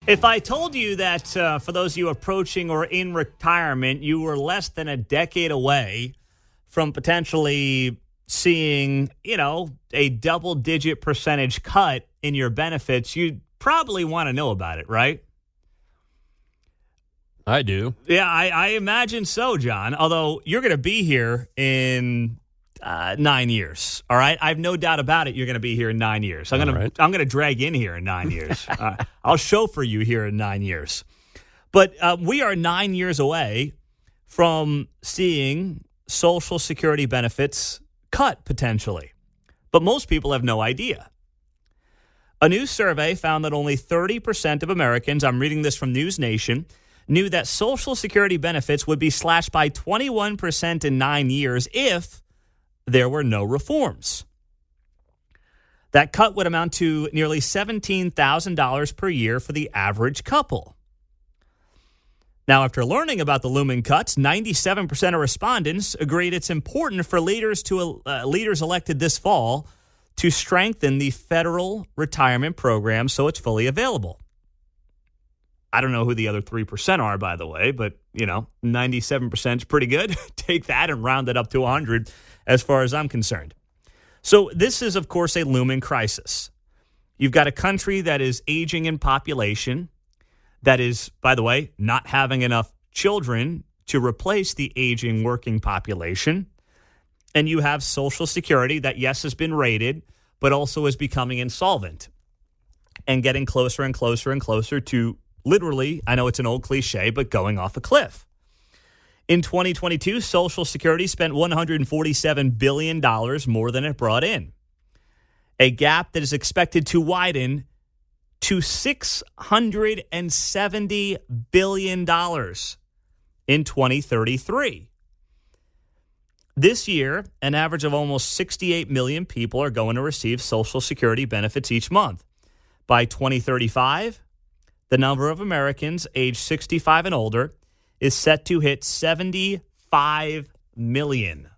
If I told you that for those of you approaching or in retirement, you were less than a decade away from potentially seeing, a double-digit percentage cut in your benefits, you'd probably want to know about it, right? I do. Yeah, I imagine so, John. Although you're going to be here in 9 years, all right? I have no doubt about it. You're going to be here in 9 years. I'm going to drag in here in 9 years. I'll chauffeur you here in 9 years. But we are 9 years away from seeing Social Security benefits cut potentially. But most people have no idea. A new survey found that only 30% of Americans, I'm reading this from News Nation, knew that Social Security benefits would be slashed by 21% in 9 years if there were no reforms. That cut would amount to nearly $17,000 per year for the average couple. Now, after learning about the looming cuts, 97% of respondents agreed it's important for leaders elected this fall to strengthen the federal retirement program so it's fully available. I don't know who the other 3% are, by the way, but, 97% is pretty good. Take that and round it up to 100 as far as I'm concerned. So this is, of course, a looming crisis. You've got a country that is aging in population, that is, by the way, not having enough children to replace the aging working population. And you have Social Security that, yes, has been raided, but also is becoming insolvent and getting closer and closer and closer to literally, I know it's an old cliche, but going off a cliff. In 2022, Social Security spent $147 billion more than it brought in, a gap that is expected to widen to $670 billion in 2033. This year, an average of almost 68 million people are going to receive Social Security benefits each month. By 2035, the number of Americans aged 65 and older is set to hit 75 million.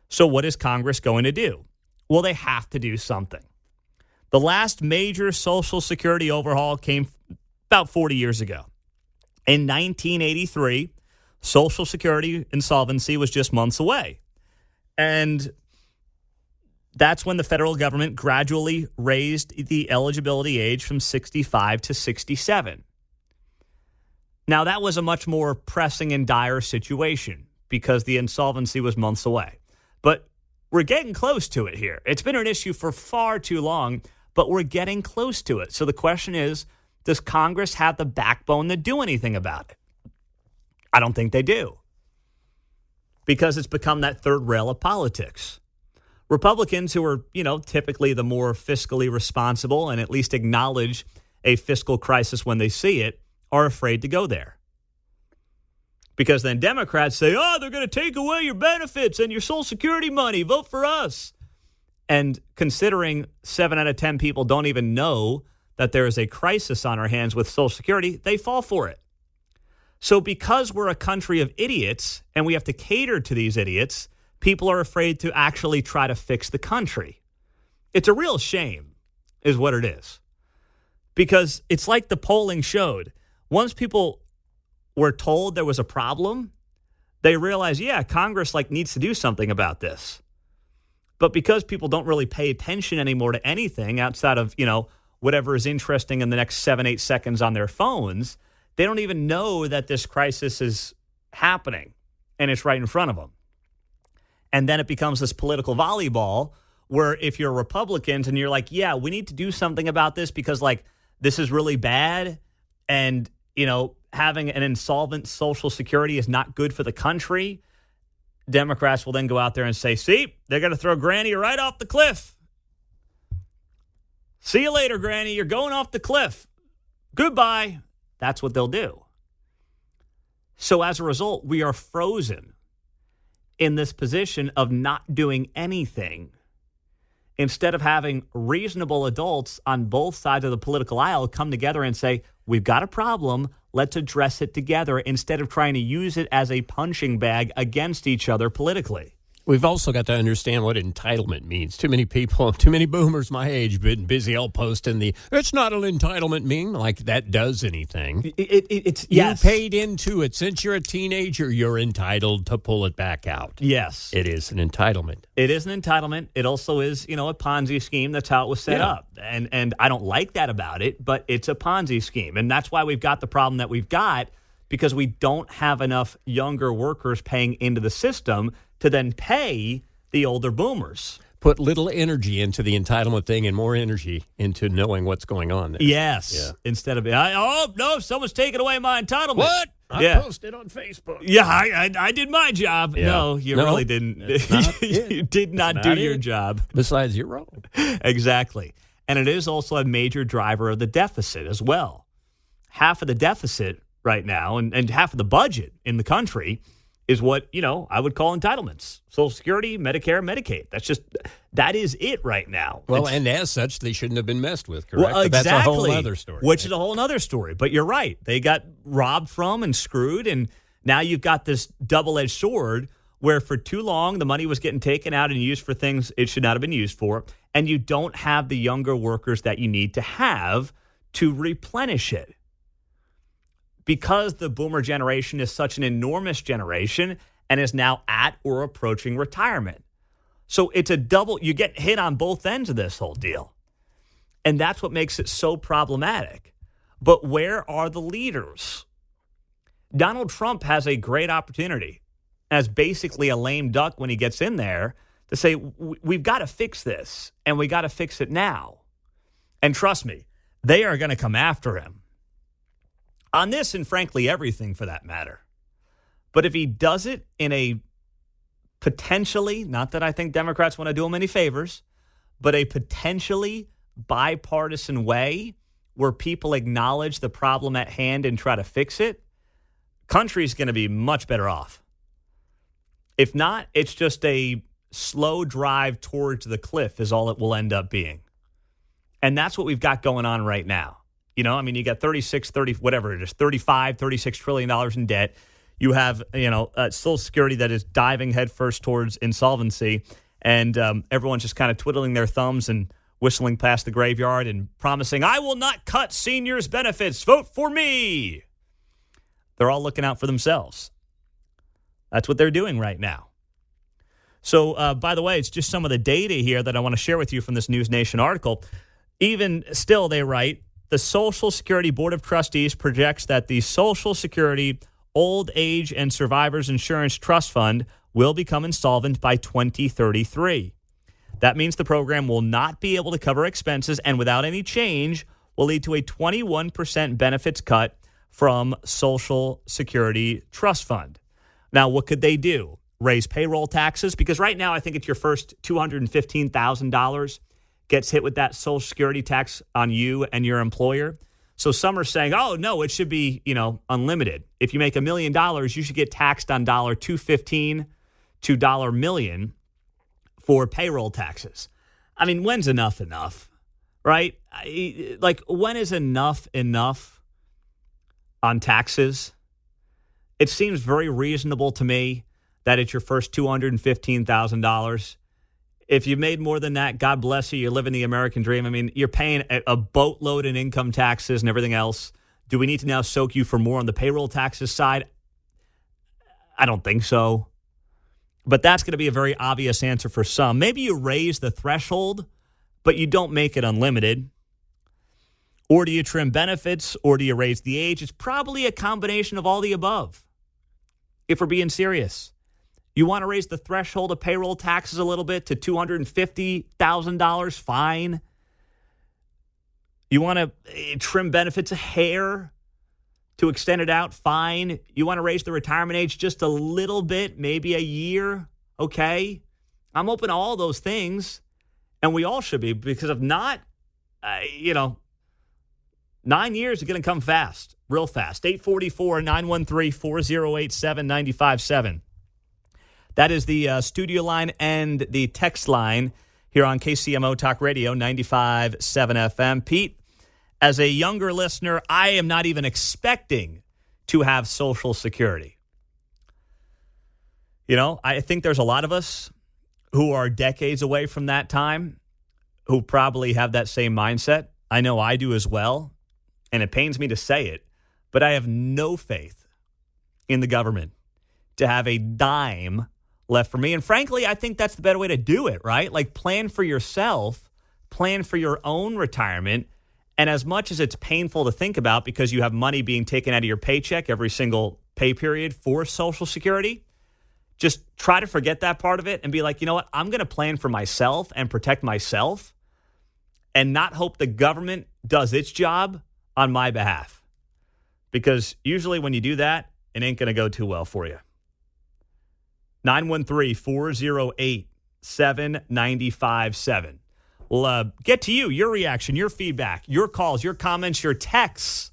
So what is Congress going to do? Well, they have to do something. The last major Social Security overhaul came about 40 years ago. In 1983, Social Security insolvency was just months away. And that's when the federal government gradually raised the eligibility age from 65 to 67. Now, that was a much more pressing and dire situation because the insolvency was months away. But we're getting close to it here. It's been an issue for far too long, but we're getting close to it. So the question is, does Congress have the backbone to do anything about it? I don't think they do, because it's become that third rail of politics. Republicans, who are, typically the more fiscally responsible and at least acknowledge a fiscal crisis when they see it, are afraid to go there. Because then Democrats say, they're going to take away your benefits and your Social Security money. Vote for us. And considering 7 out of 10 people don't even know that there is a crisis on our hands with Social Security, they fall for it. So because we're a country of idiots and we have to cater to these idiots, people are afraid to actually try to fix the country. It's a real shame, is what it is. Because it's like the polling showed. Once people were told there was a problem, they realized, Congress needs to do something about this. But because people don't really pay attention anymore to anything outside of, whatever is interesting in the next 7-8 seconds on their phones, they don't even know that this crisis is happening and it's right in front of them. And then it becomes this political volleyball where if you're Republicans and you're like, we need to do something about this because this is really bad and, having an insolvent Social Security is not good for the country, Democrats will then go out there and say, see, they're going to throw Granny right off the cliff. See you later, Granny. You're going off the cliff. Goodbye. That's what they'll do. So as a result, we are frozen in this position of not doing anything instead of having reasonable adults on both sides of the political aisle come together and say, we've got a problem. Let's address it together instead of trying to use it as a punching bag against each other politically. We've also got to understand what entitlement means. Too many people, too many boomers my age, been busy all posting it's not an entitlement meme, like that does anything. It's yes. You paid into it. Since you're a teenager, you're entitled to pull it back out. Yes. It is an entitlement. It is an entitlement. It also is, a Ponzi scheme. That's how it was set up. And I don't like that about it, but it's a Ponzi scheme. And that's why we've got the problem that we've got, because we don't have enough younger workers paying into the system to then pay the older boomers. Put little energy into the entitlement thing and more energy into knowing what's going on there. Yes. Yeah. Instead of, no, someone's taking away my entitlement. What? I posted on Facebook. Yeah, I did my job. Yeah. No, you really didn't. You did not do your job. Besides, you're wrong. Exactly. And it is also a major driver of the deficit as well. Half of the deficit right now and half of the budget in the country is what, I would call entitlements. Social Security, Medicare, Medicaid. That is it right now. Well, and as such, they shouldn't have been messed with, correct? Well, exactly. But that's a whole other story. Which is a whole other story. But you're right. They got robbed from and screwed, and now you've got this double-edged sword where for too long the money was getting taken out and used for things it should not have been used for, and you don't have the younger workers that you need to have to replenish it. Because the boomer generation is such an enormous generation and is now at or approaching retirement. So it's a double, you get hit on both ends of this whole deal. And that's what makes it so problematic. But where are the leaders? Donald Trump has a great opportunity as basically a lame duck when he gets in there to say, we've got to fix this and we got to fix it now. And trust me, they are going to come after him. On this and frankly everything for that matter. But if he does it in a potentially, not that I think Democrats want to do him any favors, but a potentially bipartisan way where people acknowledge the problem at hand and try to fix it, country's going to be much better off. If not, it's just a slow drive towards the cliff is all it will end up being. And that's what we've got going on right now. You got 35, $36 trillion in debt. You have, Social Security that is diving headfirst towards insolvency. And everyone's just kind of twiddling their thumbs and whistling past the graveyard and promising, I will not cut seniors' benefits. Vote for me. They're all looking out for themselves. That's what they're doing right now. So, by the way, it's just some of the data here that I want to share with you from this News Nation article. Even still, they write, the Social Security Board of Trustees projects that the Social Security Old Age and Survivors Insurance Trust Fund will become insolvent by 2033. That means the program will not be able to cover expenses and without any change will lead to a 21% benefits cut from Social Security Trust Fund. Now, what could they do? Raise payroll taxes? Because right now I think it's your first $215,000 gets hit with that Social Security tax on you and your employer. So some are saying, oh, no, it should be, unlimited. If you make $1 million, you should get taxed on $215 to $1 million for payroll taxes. I mean, when's enough, right? When is enough on taxes? It seems very reasonable to me that it's your first $215,000. If you made more than that, God bless you. You're living the American dream. I mean, you're paying a boatload in income taxes and everything else. Do we need to now soak you for more on the payroll taxes side? I don't think so. But that's going to be a very obvious answer for some. Maybe you raise the threshold, but you don't make it unlimited. Or do you trim benefits, or do you raise the age? It's probably a combination of all the above, if we're being serious. You want to raise the threshold of payroll taxes a little bit to $250,000? Fine. You want to trim benefits a hair to extend it out? Fine. You want to raise the retirement age just a little bit, maybe a year? Okay. I'm open to all those things, and we all should be, because if not, 9 years are going to come fast, real fast. 844-913-4087-957. That is the studio line and the text line here on KCMO Talk Radio 95.7 FM. Pete, as a younger listener, I am not even expecting to have Social Security. I think there's a lot of us who are decades away from that time who probably have that same mindset. I know I do as well, and it pains me to say it, but I have no faith in the government to have a dime left for me. And frankly, I think that's the better way to do it, right? Like, plan for yourself, plan for your own retirement. And as much as it's painful to think about because you have money being taken out of your paycheck every single pay period for Social Security, just try to forget that part of it and be like, you know what? I'm going to plan for myself and protect myself and not hope the government does its job on my behalf. Because usually when you do that, it ain't going to go too well for you. 913-408-7957. We'll get to you, your reaction, your feedback, your calls, your comments, your texts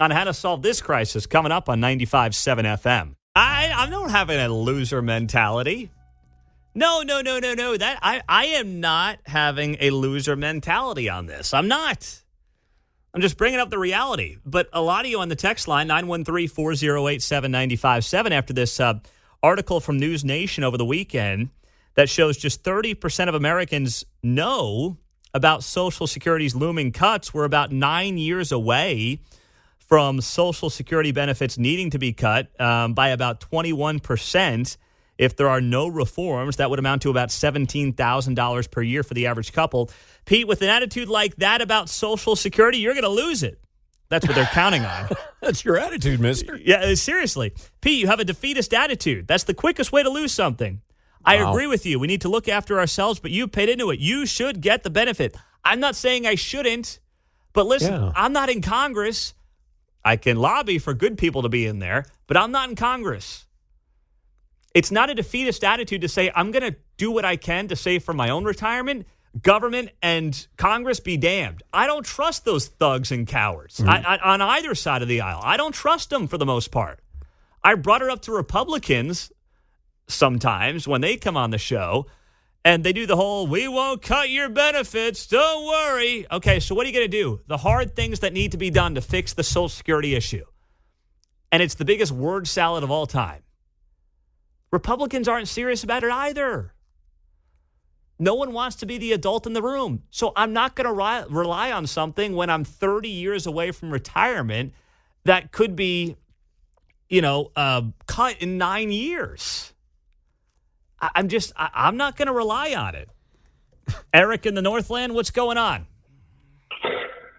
on how to solve this crisis coming up on 95.7 FM. I don't have a loser mentality. No. That I am not having a loser mentality on this. I'm not. I'm just bringing up the reality. But a lot of you on the text line, 913-408-7957, after this article from News Nation over the weekend that shows just 30% of Americans know about Social Security's looming cuts. We're about 9 years away from Social Security benefits needing to be cut by about 21%. If there are no reforms, that would amount to about $17,000 per year for the average couple. Pete, with an attitude like that about Social Security, you're going to lose it. That's what they're counting on. That's your attitude, mister. Yeah, seriously. Pete, you have a defeatist attitude. That's the quickest way to lose something. I agree with you. We need to look after ourselves, but you paid into it. You should get the benefit. I'm not saying I shouldn't, but listen, I'm not in Congress. I can lobby for good people to be in there, but I'm not in Congress. It's not a defeatist attitude to say, I'm going to do what I can to save for my own retirement. Government and Congress be damned. I don't trust those thugs and cowards on either side of the aisle. I don't trust them for the most part. I brought it up to Republicans sometimes when they come on the show and they do the whole, we won't cut your benefits, don't worry. Okay, so what are you going to do? The hard things that need to be done to fix the Social Security issue. And it's the biggest word salad of all time. Republicans aren't serious about it either. No one wants to be the adult in the room. So I'm not going to rely on something when I'm 30 years away from retirement that could be, cut in 9 years. I'm not going to rely on it. Eric in the Northland, what's going on?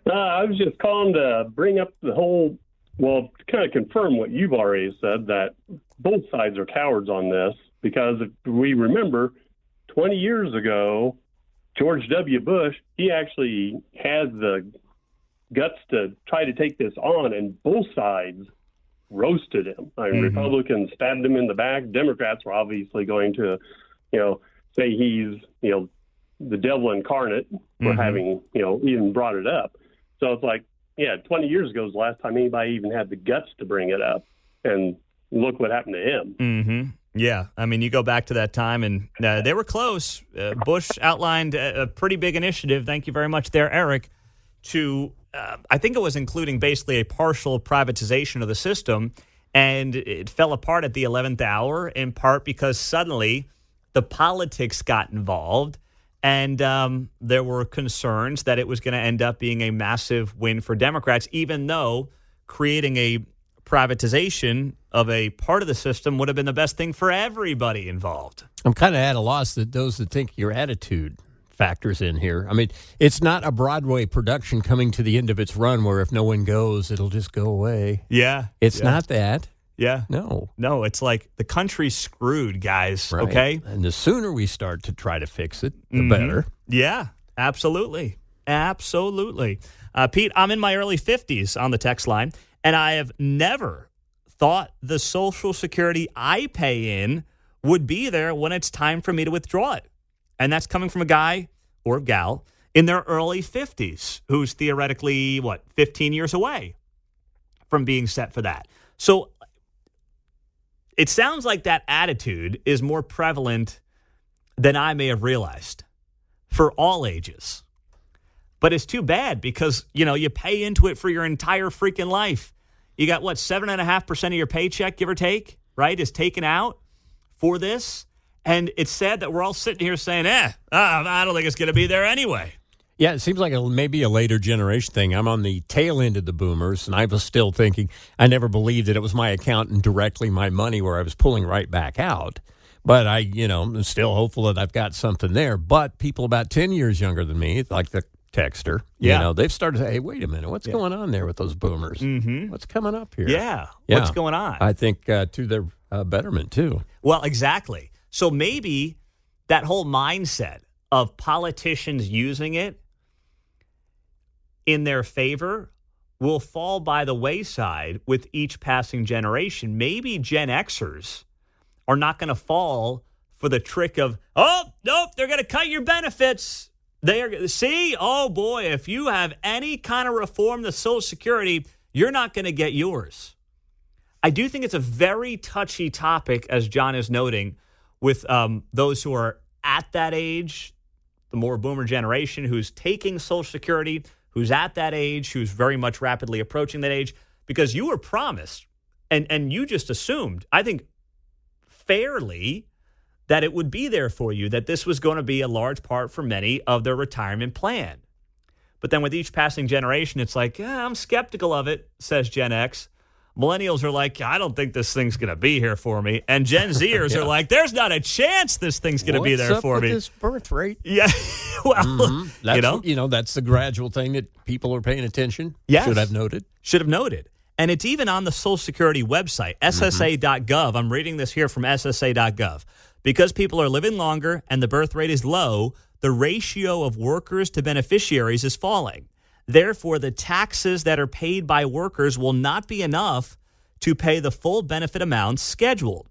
I was just calling to bring up the whole, to kind of confirm what you've already said, that both sides are cowards on this, because if we remember 20 years ago, George W. Bush, he actually had the guts to try to take this on, and both sides roasted him. I mean, Republicans stabbed him in the back. Democrats were obviously going to, say he's, the devil incarnate for having, even brought it up. So it's like, 20 years ago was the last time anybody even had the guts to bring it up. And look what happened to him. Mm-hmm. Yeah. I mean, you go back to that time and they were close. Bush outlined a pretty big initiative. Thank you very much there, Eric, to I think it was including basically a partial privatization of the system, and it fell apart at the 11th hour, in part because suddenly the politics got involved, and there were concerns that it was going to end up being a massive win for Democrats, even though creating a privatization of a part of the system would have been the best thing for everybody involved. I'm kind of at a loss that those that think your attitude factors in here. I mean, it's not a Broadway production coming to the end of its run where if no one goes, it'll just go away. Yeah. It's not that. Yeah. No, it's like the country's screwed, guys. Right. Okay. And the sooner we start to try to fix it, the better. Yeah, absolutely. Absolutely. Pete, I'm in my early 50s on the text line, and I have never thought the Social Security I pay in would be there when it's time for me to withdraw it. And that's coming from a guy or gal in their early 50s who's theoretically, 15 years away from being set for that. So it sounds like that attitude is more prevalent than I may have realized for all ages. But it's too bad because, you pay into it for your entire freaking life. You got, 7.5% of your paycheck, give or take, right, is taken out for this. And it's sad that we're all sitting here saying, I don't think it's going to be there anyway. Yeah, it seems like maybe a later generation thing. I'm on the tail end of the boomers, and I was still thinking, I never believed that it was my account and directly my money where I was pulling right back out. But I'm still hopeful that I've got something there. But people about 10 years younger than me, like the texter, they've started to say, hey, wait a minute, what's going on there with those boomers? Mm-hmm. What's coming up here? Yeah, what's going on? I think to their betterment, too. Well, exactly. So maybe that whole mindset of politicians using it in their favor will fall by the wayside with each passing generation. Maybe Gen Xers are not going to fall for the trick of, oh, nope, they're going to cut your benefits. Oh boy, if you have any kind of reform to Social Security, you're not going to get yours. I do think it's a very touchy topic, as John is noting, with those who are at that age, the more boomer generation who's taking Social Security, who's at that age, who's very much rapidly approaching that age, because you were promised, and you just assumed, I think fairly, that it would be there for you, that this was going to be a large part for many of their retirement plan. But then with each passing generation, it's like, I'm skeptical of it, says Gen X. Millennials are like, I don't think this thing's going to be here for me. And Gen Zers are like, there's not a chance this thing's going to be there for me. What's up with this birth rate? Yeah. Well, that's the gradual thing that people are paying attention. Yes. Should have noted. And it's even on the Social Security website, SSA.gov. I'm reading this here from SSA.gov. Because people are living longer and the birth rate is low, the ratio of workers to beneficiaries is falling. Therefore, the taxes that are paid by workers will not be enough to pay the full benefit amounts scheduled.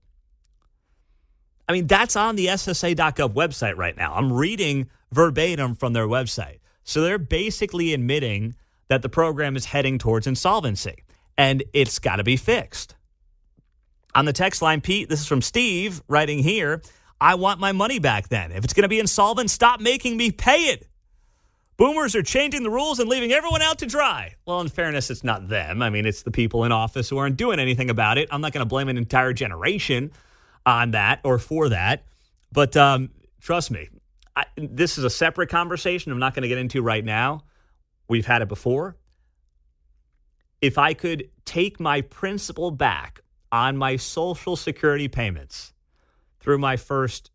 I mean, that's on the SSA.gov website right now. I'm reading verbatim from their website. So they're basically admitting that the program is heading towards insolvency, and it's got to be fixed. On the text line, Pete, this is from Steve writing here, I want my money back then. If it's going to be insolvent, stop making me pay it. Boomers are changing the rules and leaving everyone out to dry. Well, in fairness, it's not them. I mean, it's the people in office who aren't doing anything about it. I'm not going to blame an entire generation on that or for that. But trust me, this is a separate conversation I'm not going to get into right now. We've had it before. If I could take my principal back on my Social Security payments through my first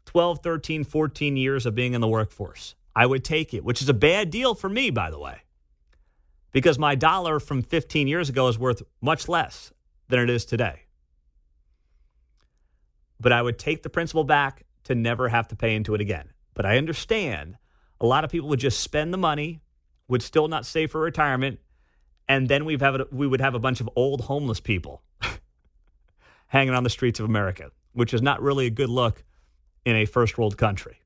12, 13, 14 years of being in the workforce, I would take it, which is a bad deal for me, by the way, because my dollar from 15 years ago is worth much less than it is today. But I would take the principal back to never have to pay into it again. But I understand a lot of people would just spend the money, would still not save for retirement, and then we would have a bunch of old homeless people hanging on the streets of America, which is not really a good look in a first world country.